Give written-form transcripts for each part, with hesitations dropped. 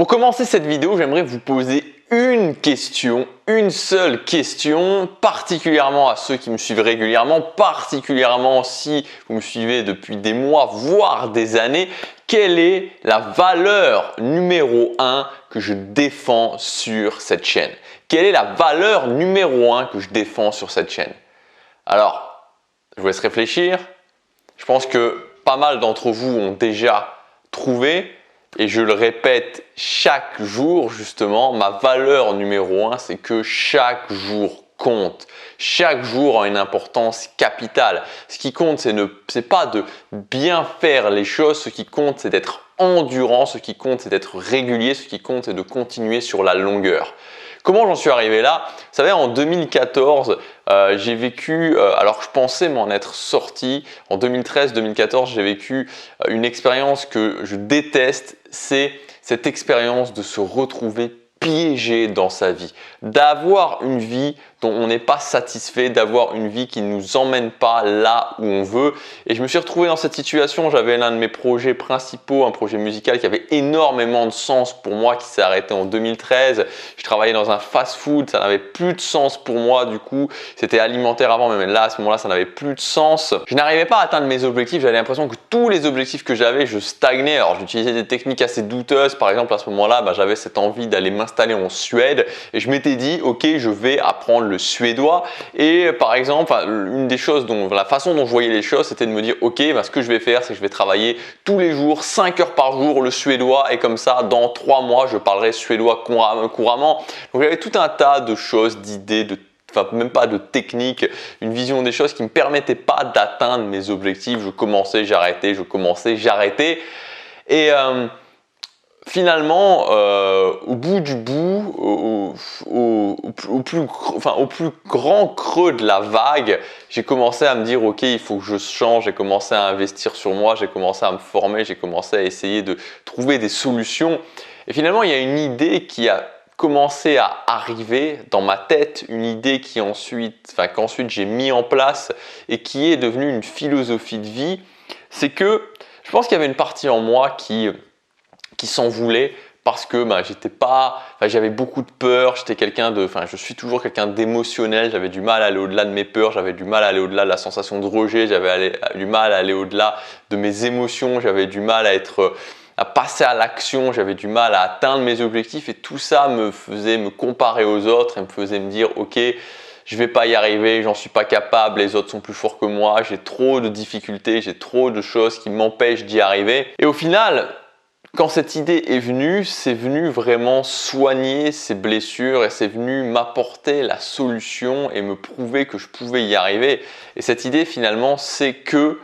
Pour commencer cette vidéo, j'aimerais vous poser une question, une seule question, particulièrement à ceux qui me suivent régulièrement, particulièrement si vous me suivez depuis des mois, voire des années. Quelle est la valeur numéro 1 que je défends sur cette chaîne? Quelle est la valeur numéro 1 que je défends sur cette chaîne? Alors, je vous laisse réfléchir. Je pense que pas mal d'entre vous ont déjà trouvé. Et je le répète chaque jour justement, ma valeur numéro 1, c'est que chaque jour compte. Chaque jour a une importance capitale. Ce qui compte, c'est pas de bien faire les choses. Ce qui compte, c'est d'être endurant. Ce qui compte, c'est d'être régulier. Ce qui compte, c'est de continuer sur la longueur. Comment j'en suis arrivé là? Vous savez, en 2014, j'ai vécu, alors que je pensais m'en être sorti, en 2013-2014, j'ai vécu une expérience que je déteste, c'est cette expérience de se retrouver piégé dans sa vie, d'avoir une vie dont on n'est pas satisfait, d'avoir une vie qui ne nous emmène pas là où on veut. Et je me suis retrouvé dans cette situation. J'avais l'un de mes projets principaux, un projet musical qui avait énormément de sens pour moi, qui s'est arrêté en 2013. Je travaillais dans un fast-food, ça n'avait plus de sens pour moi. Du coup, c'était alimentaire avant, mais là, à ce moment-là, ça n'avait plus de sens. Je n'arrivais pas à atteindre mes objectifs. J'avais l'impression que tous les objectifs que j'avais, je stagnais. Alors, j'utilisais des techniques assez douteuses. Par exemple, à ce moment-là, j'avais cette envie d'aller m'installer en Suède et je m'étais dit, ok, je vais apprendre le suédois. Et par exemple, une des choses la façon dont je voyais les choses, c'était de me dire, ok, ce que je vais faire, c'est que je vais travailler tous les jours, 5 heures par jour le suédois, et comme ça, dans 3 mois, je parlerai suédois couramment. Donc j'avais tout un tas de choses, d'idées, même pas de technique, une vision des choses qui ne me permettait pas d'atteindre mes objectifs. Je commençais, j'arrêtais, je commençais, j'arrêtais. Et finalement, au bout du bout, au plus grand creux de la vague, j'ai commencé à me dire, ok, il faut que je change. J'ai commencé à investir sur moi, j'ai commencé à me former, j'ai commencé à essayer de trouver des solutions. Et finalement, il y a une idée qui a commencé à arriver dans ma tête, une idée qu'ensuite j'ai mis en place et qui est devenue une philosophie de vie. C'est que je pense qu'il y avait une partie en moi qui s'en voulait parce que j'avais beaucoup de peur, je suis toujours quelqu'un d'émotionnel, j'avais du mal à aller au-delà de mes peurs, j'avais du mal à aller au-delà de la sensation de rejet, j'avais du mal à aller au-delà de mes émotions, j'avais du mal à passer à l'action, j'avais du mal à atteindre mes objectifs, et tout ça me faisait me comparer aux autres et me faisait me dire, ok, je vais pas y arriver, j'en suis pas capable, les autres sont plus forts que moi, j'ai trop de difficultés, j'ai trop de choses qui m'empêchent d'y arriver. Et au final, quand cette idée est venue, c'est venu vraiment soigner ces blessures et c'est venu m'apporter la solution et me prouver que je pouvais y arriver. Et cette idée finalement, c'est que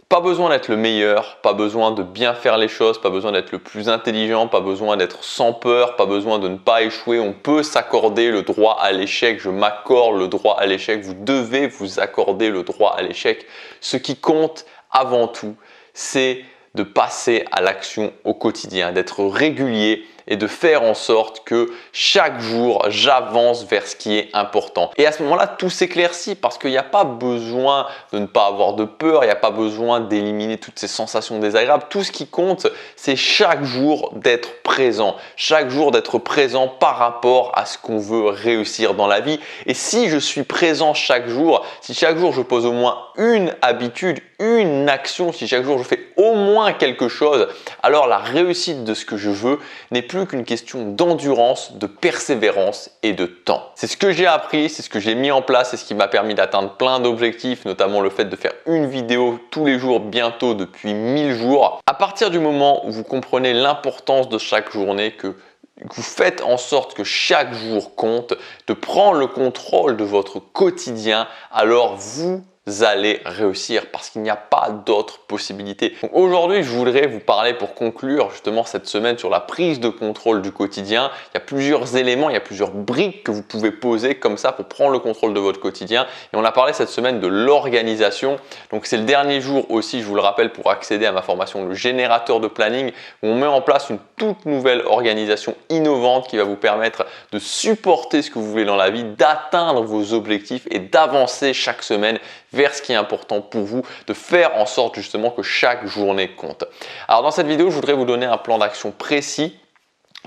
pas besoin d'être le meilleur, pas besoin de bien faire les choses, pas besoin d'être le plus intelligent, pas besoin d'être sans peur, pas besoin de ne pas échouer. On peut s'accorder le droit à l'échec, je m'accorde le droit à l'échec, vous devez vous accorder le droit à l'échec. Ce qui compte avant tout, c'est de passer à l'action au quotidien, d'être régulier et de faire en sorte que chaque jour, j'avance vers ce qui est important. Et à ce moment-là, tout s'éclaircit parce qu'il n'y a pas besoin de ne pas avoir de peur, il n'y a pas besoin d'éliminer toutes ces sensations désagréables. Tout ce qui compte, c'est chaque jour d'être présent. Chaque jour d'être présent par rapport à ce qu'on veut réussir dans la vie. Et si je suis présent chaque jour, si chaque jour je pose au moins une habitude, une action, si chaque jour je fais au moins quelque chose, alors la réussite de ce que je veux n'est plus qu'une question d'endurance, de persévérance et de temps. C'est ce que j'ai appris, c'est ce que j'ai mis en place, c'est ce qui m'a permis d'atteindre plein d'objectifs, notamment le fait de faire une vidéo tous les jours bientôt depuis 1000 jours. À partir du moment où vous comprenez l'importance de chaque journée, que vous faites en sorte que chaque jour compte, de prendre le contrôle de votre quotidien, alors vous allez réussir parce qu'il n'y a pas d'autre possibilité. Donc aujourd'hui, je voudrais vous parler pour conclure justement cette semaine sur la prise de contrôle du quotidien. Il y a plusieurs éléments, il y a plusieurs briques que vous pouvez poser comme ça pour prendre le contrôle de votre quotidien. Et on a parlé cette semaine de l'organisation. Donc c'est le dernier jour aussi, je vous le rappelle, pour accéder à ma formation, le générateur de planning, où on met en place une toute nouvelle organisation innovante qui va vous permettre de supporter ce que vous voulez dans la vie, d'atteindre vos objectifs et d'avancer chaque semaine vers ce qui est important pour vous, de faire en sorte justement que chaque journée compte. Alors dans cette vidéo, je voudrais vous donner un plan d'action précis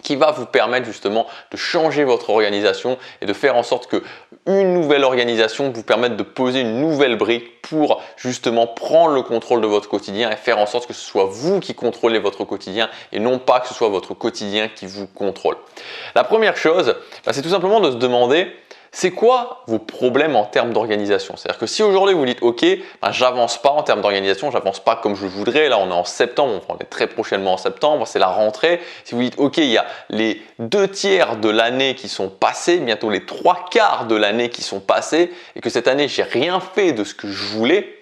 qui va vous permettre justement de changer votre organisation et de faire en sorte que une nouvelle organisation vous permette de poser une nouvelle brique pour justement prendre le contrôle de votre quotidien et faire en sorte que ce soit vous qui contrôlez votre quotidien et non pas que ce soit votre quotidien qui vous contrôle. La première chose, c'est tout simplement de se demander c'est quoi vos problèmes en termes d'organisation? C'est-à-dire que si aujourd'hui vous dites ok, j'avance pas en termes d'organisation, j'avance pas comme je voudrais, là on est en septembre, on est très prochainement en septembre, c'est la rentrée. Si vous dites ok, il y a les 2/3 de l'année qui sont passés, bientôt les 3/4 de l'année qui sont passés et que cette année j'ai rien fait de ce que je voulais,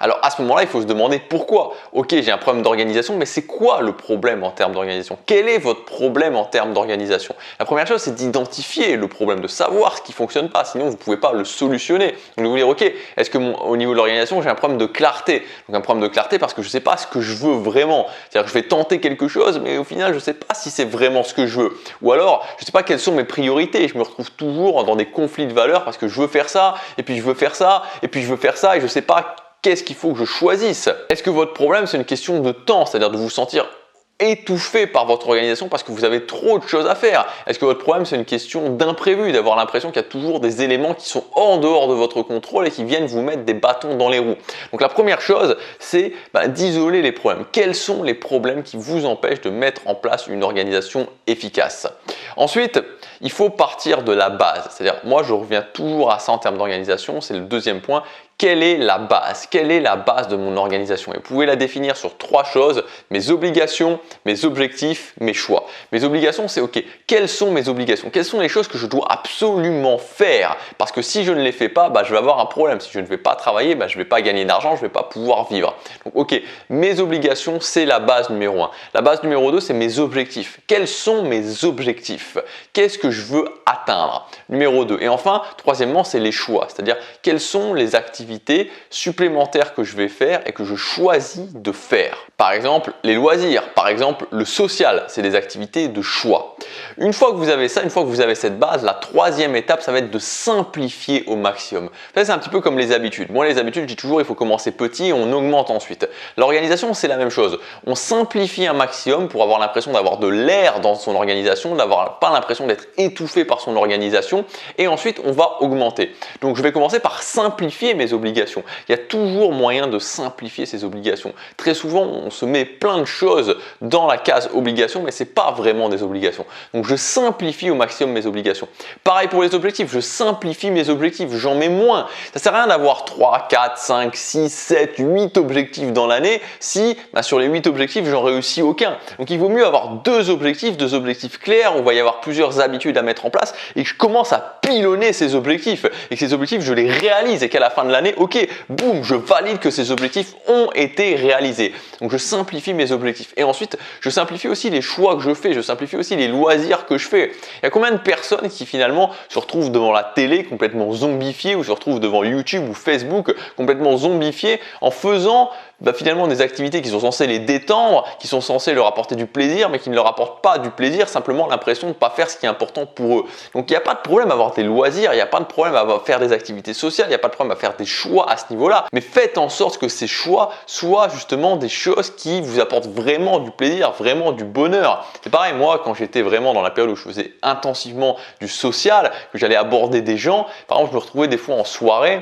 alors à ce moment-là, il faut se demander pourquoi. Ok, j'ai un problème d'organisation, mais c'est quoi le problème en termes d'organisation? Quel est votre problème en termes d'organisation? La première chose, c'est d'identifier le problème, de savoir ce qui ne fonctionne pas, sinon vous ne pouvez pas le solutionner. Donc vous dire, ok, est-ce que au niveau de l'organisation, j'ai un problème de clarté? Donc un problème de clarté parce que je ne sais pas ce que je veux vraiment. C'est-à-dire que je vais tenter quelque chose, mais au final, je ne sais pas si c'est vraiment ce que je veux. Ou alors, je ne sais pas quelles sont mes priorités. Je me retrouve toujours dans des conflits de valeurs parce que je veux faire ça, et puis je veux faire ça, et puis je veux faire ça, et je ne sais pas qu'est-ce qu'il faut que je choisisse? Est-ce que votre problème, c'est une question de temps, c'est-à-dire de vous sentir étouffé par votre organisation parce que vous avez trop de choses à faire? Est-ce que votre problème, c'est une question d'imprévu, d'avoir l'impression qu'il y a toujours des éléments qui sont en dehors de votre contrôle et qui viennent vous mettre des bâtons dans les roues? Donc la première chose, c'est d'isoler les problèmes. Quels sont les problèmes qui vous empêchent de mettre en place une organisation efficace? Ensuite, il faut partir de la base. C'est-à-dire, moi, je reviens toujours à ça en termes d'organisation. C'est le deuxième point. Quelle est la base? Quelle est la base de mon organisation? Et vous pouvez la définir sur 3 choses: mes obligations, mes objectifs, mes choix. Mes obligations, c'est ok, quelles sont mes obligations? Quelles sont les choses que je dois absolument faire? Parce que si je ne les fais pas, je vais avoir un problème. Si je ne vais pas travailler, je ne vais pas gagner d'argent, je ne vais pas pouvoir vivre. Donc ok, mes obligations, c'est la base numéro 1. La base numéro 2, c'est mes objectifs. Quels sont mes objectifs? Qu'est-ce que je veux atteindre? Numéro 2. Et enfin, troisièmement, c'est les choix. C'est-à-dire, quelles sont les activités supplémentaires que je vais faire et que je choisis de faire. Par exemple, les loisirs, par exemple, le social, c'est des activités de choix. Une fois que vous avez ça, une fois que vous avez cette base, la troisième étape, ça va être de simplifier au maximum. C'est un petit peu comme les habitudes. Moi, les habitudes, je dis toujours, il faut commencer petit et on augmente ensuite. L'organisation, c'est la même chose. On simplifie un maximum pour avoir l'impression d'avoir de l'air dans son organisation, d'avoir pas l'impression d'être étouffé par son organisation et ensuite, on va augmenter. Donc, je vais commencer par simplifier mes obligations. Il y a toujours moyen de simplifier ses obligations. Très souvent, on se met plein de choses dans la case obligations, mais ce n'est pas vraiment des obligations. Donc, je simplifie au maximum mes obligations. Pareil pour les objectifs, je simplifie mes objectifs, j'en mets moins. Ça ne sert à rien d'avoir 3, 4, 5, 6, 7, 8 objectifs dans l'année si sur les 8 objectifs, j'en réussis aucun. Donc, il vaut mieux avoir 2 objectifs clairs, où il va y avoir plusieurs habitudes à mettre en place et que je commence à pilonner ces objectifs et que ces objectifs, je les réalise et qu'à la fin de l'année, ok, boum, je valide que ces objectifs ont été réalisés. Donc, je simplifie mes objectifs. Et ensuite, je simplifie aussi les choix que je fais, je simplifie aussi les loisirs que je fais. Il y a combien de personnes qui finalement se retrouvent devant la télé complètement zombifiées ou se retrouvent devant YouTube ou Facebook complètement zombifiées en faisant finalement des activités qui sont censées les détendre, qui sont censées leur apporter du plaisir, mais qui ne leur apportent pas du plaisir, simplement l'impression de ne pas faire ce qui est important pour eux. Donc il n'y a pas de problème à avoir des loisirs, il n'y a pas de problème à faire des activités sociales, il n'y a pas de problème à faire des choix à ce niveau-là, mais faites en sorte que ces choix soient justement des choses qui vous apportent vraiment du plaisir, vraiment du bonheur. C'est pareil, moi quand j'étais vraiment dans la période où je faisais intensivement du social, que j'allais aborder des gens, par exemple je me retrouvais des fois en soirée,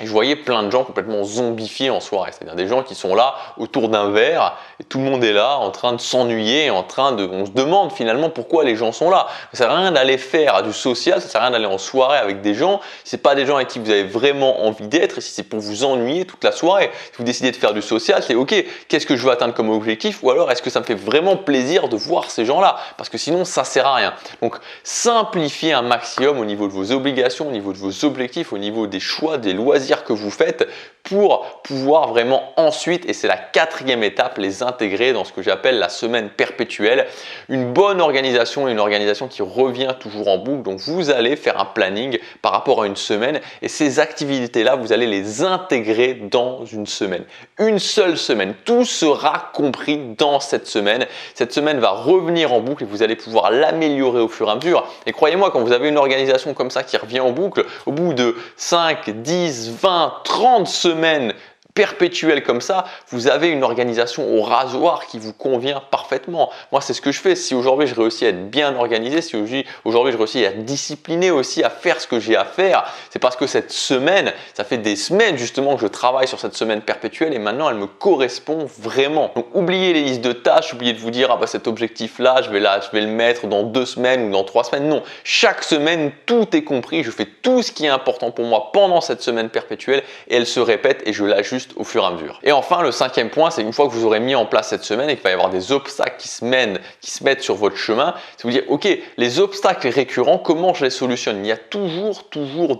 et je voyais plein de gens complètement zombifiés en soirée, c'est-à-dire des gens qui sont là autour d'un verre et tout le monde est là en train de s'ennuyer, on se demande finalement pourquoi les gens sont là. Ça sert à rien d'aller faire du social, ça sert à rien d'aller en soirée avec des gens si c'est pas des gens avec qui vous avez vraiment envie d'être et si c'est pour vous ennuyer toute la soirée. Si vous décidez de faire du social, c'est ok, qu'est-ce que je veux atteindre comme objectif ou alors est-ce que ça me fait vraiment plaisir de voir ces gens-là? Parce que sinon ça sert à rien. Donc simplifiez un maximum au niveau de vos obligations, au niveau de vos objectifs, au niveau des choix, des loisirs que vous faites pour pouvoir vraiment ensuite, et c'est la 4e étape, les intégrer dans ce que j'appelle la semaine perpétuelle. Une bonne organisation et une organisation qui revient toujours en boucle. Donc vous allez faire un planning par rapport à une semaine et ces activités-là, vous allez les intégrer dans une semaine. Une seule semaine, tout sera compris dans cette semaine. Cette semaine va revenir en boucle et vous allez pouvoir l'améliorer au fur et à mesure. Et croyez-moi, quand vous avez une organisation comme ça qui revient en boucle, au bout de 5, 10, 20, 30 semaines, perpétuel comme ça, vous avez une organisation au rasoir qui vous convient parfaitement. Moi, c'est ce que je fais. Si aujourd'hui je réussis à être bien organisé, si aujourd'hui je réussis à être discipliné aussi, à faire ce que j'ai à faire, c'est parce que cette semaine, ça fait des semaines justement que je travaille sur cette semaine perpétuelle et maintenant elle me correspond vraiment. Donc oubliez les listes de tâches, oubliez de vous dire ah bah cet objectif-là, je vais le mettre dans 2 semaines ou dans 3 semaines. Non, chaque semaine, tout est compris. Je fais tout ce qui est important pour moi pendant cette semaine perpétuelle et elle se répète et je l'ajuste au fur et à mesure. Et enfin, le 5e point, c'est une fois que vous aurez mis en place cette semaine et qu'il va y avoir des obstacles qui se mettent sur votre chemin, c'est vous dire ok, les obstacles récurrents, comment je les solutionne? Il y a toujours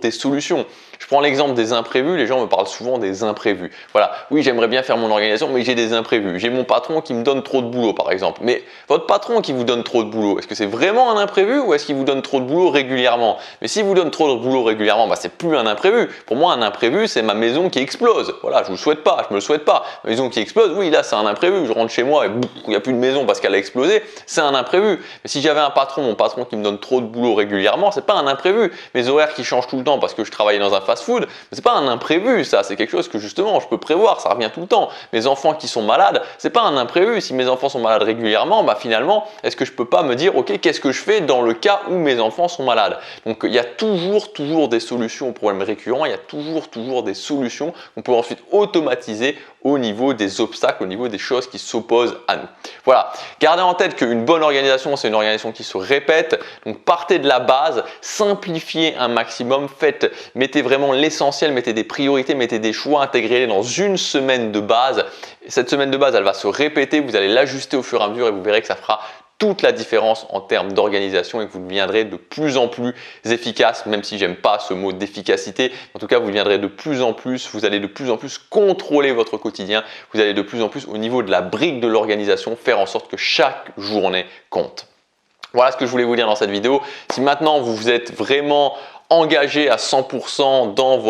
des solutions. Je prends l'exemple des imprévus, les gens me parlent souvent des imprévus. Voilà, oui, j'aimerais bien faire mon organisation, mais j'ai des imprévus. J'ai mon patron qui me donne trop de boulot, par exemple. Mais votre patron qui vous donne trop de boulot, est-ce que c'est vraiment un imprévu ou est-ce qu'il vous donne trop de boulot régulièrement? Mais si vous donne trop de boulot régulièrement, bah, c'est plus un imprévu. Pour moi, un imprévu, c'est ma maison qui explose. Voilà, je vous le souhaite pas, je me le souhaite pas. Ma maison qui explose, oui, là, c'est un imprévu. Je rentre chez moi et boum, il n'y a plus de maison parce qu'elle a explosé. C'est un imprévu. Mais si j'avais un patron, mon patron qui me donne trop de boulot régulièrement, c'est pas un imprévu. Mes horaires qui changent tout le temps parce que je travaille dans un fast-food, c'est pas un imprévu, ça. C'est quelque chose que justement, je peux prévoir. Ça revient tout le temps. Mes enfants qui sont malades, c'est pas un imprévu. Si mes enfants sont malades régulièrement, bah finalement, est-ce que je peux pas me dire, ok, qu'est-ce que je fais dans le cas où mes enfants sont malades? Donc, il y a toujours des solutions aux problèmes récurrents. Il y a toujours des solutions qu'on peut ensuite automatiser au niveau des obstacles, au niveau des choses qui s'opposent à nous. Voilà. Gardez en tête qu'une bonne organisation, c'est une organisation qui se répète. Donc, partez de la base, simplifiez un maximum, mettez vraiment l'essentiel, mettez des priorités, mettez des choix, intégrez-les dans une semaine de base. Cette semaine de base, elle va se répéter, vous allez l'ajuster au fur et à mesure et vous verrez que ça fera toute la différence en termes d'organisation et que vous deviendrez de plus en plus efficace, même si j'aime pas ce mot d'efficacité. En tout cas, vous deviendrez de plus en plus, vous allez de plus en plus contrôler votre quotidien, vous allez de plus en plus au niveau de la brique de l'organisation faire en sorte que chaque journée compte. Voilà ce que je voulais vous dire dans cette vidéo. Si maintenant vous êtes vraiment engagé à 100% dans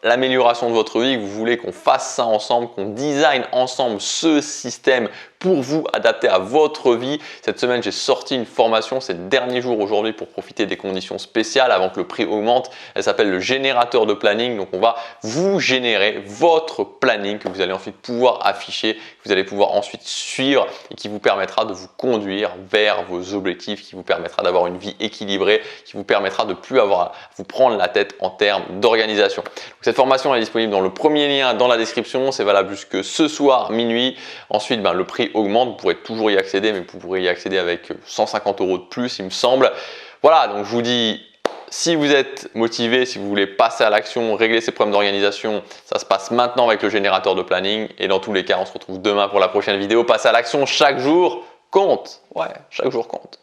l'amélioration de votre vie, que vous voulez qu'on fasse ça ensemble, qu'on design ensemble ce système pour vous adapter à votre vie. Cette semaine, j'ai sorti une formation, c'est le dernier jour aujourd'hui pour profiter des conditions spéciales avant que le prix augmente. Elle s'appelle le générateur de planning. Donc, on va vous générer votre planning que vous allez ensuite pouvoir afficher, que vous allez pouvoir ensuite suivre et qui vous permettra de vous conduire vers vos objectifs, qui vous permettra d'avoir une vie équilibrée, qui vous permettra de plus avoir à vous prendre la tête en termes d'organisation. Cette formation est disponible dans le premier lien dans la description. C'est valable jusque ce soir minuit. Ensuite, le prix augmente. Vous pourrez toujours y accéder, mais vous pourrez y accéder avec 150 € de plus, il me semble. Voilà, donc je vous dis, si vous êtes motivé, si vous voulez passer à l'action, régler ces problèmes d'organisation, ça se passe maintenant avec le générateur de planning. Et dans tous les cas, on se retrouve demain pour la prochaine vidéo. Passez à l'action, chaque jour compte. Ouais, chaque jour compte.